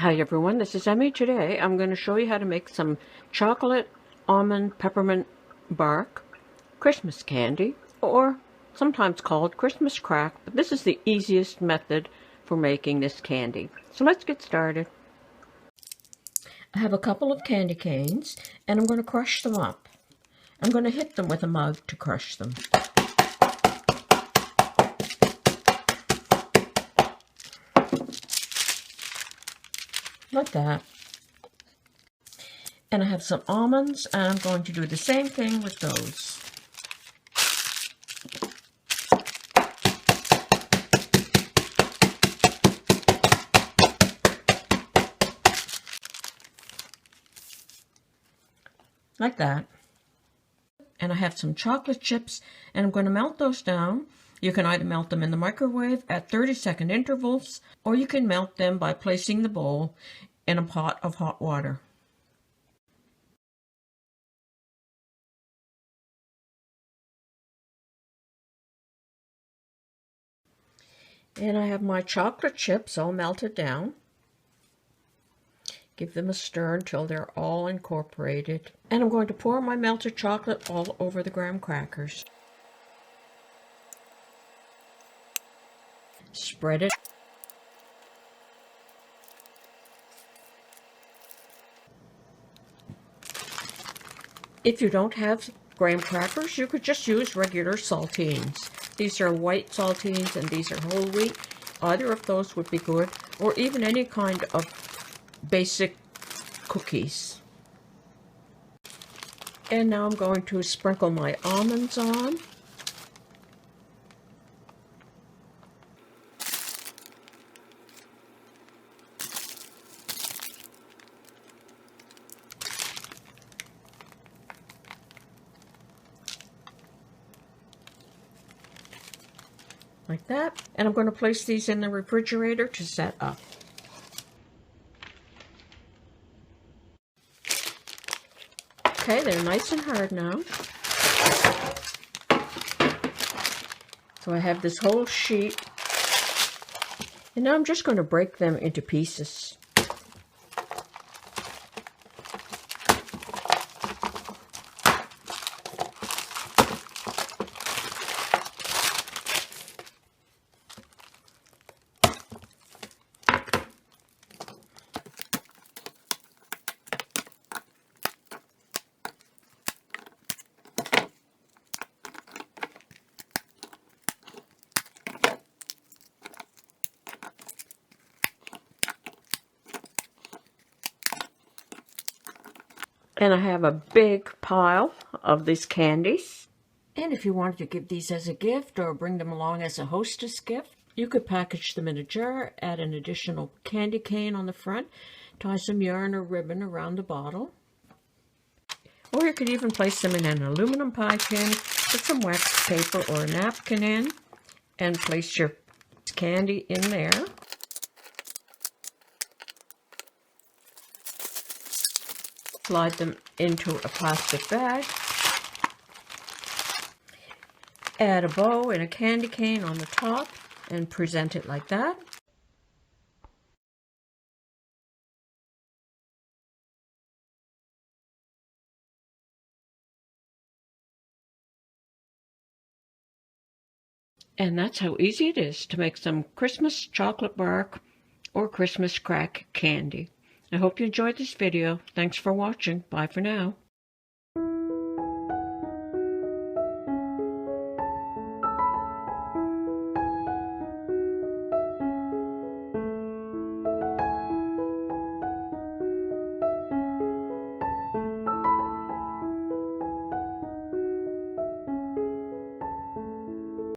Hi everyone, this is Emmy. Today I'm going to show you how to make some chocolate almond peppermint bark Christmas candy, or sometimes called Christmas crack, but this is the easiest method for making this candy. So let's get started. I have a couple of candy canes and I'm going to crush them up. I'm going to hit them with a mug to crush them. Like that. And I have some almonds, and I'm going to do the same thing with those. Like that. And I have some chocolate chips, and I'm going to melt those down. You can either melt them in the microwave at 30-second intervals, or you can melt them by placing the bowl in a pot of hot water. And I have my chocolate chips all melted down. Give them a stir until they're all incorporated. And I'm going to pour my melted chocolate all over the graham crackers. Spread it. If you don't have graham crackers, you could just use regular saltines. These are white saltines and these are whole wheat. Either of those would be good, or even any kind of basic cookies. And now I'm going to sprinkle my almonds on. Like that. And I'm going to place these in the refrigerator to set up. Okay, they're nice and hard now. So I have this whole sheet. And now I'm just going to break them into pieces. And I have a big pile of these candies. And if you wanted to give these as a gift or bring them along as a hostess gift, you could package them in a jar, add an additional candy cane on the front, tie some yarn or ribbon around the bottle. Or you could even place them in an aluminum pie tin, put some wax paper or a napkin in, and place your candy in there. Slide them into a plastic bag. Add a bow and a candy cane on the top and present it like that. And that's how easy it is to make some Christmas chocolate bark or Christmas crack candy. I hope you enjoyed this video. Thanks for watching. Bye for now.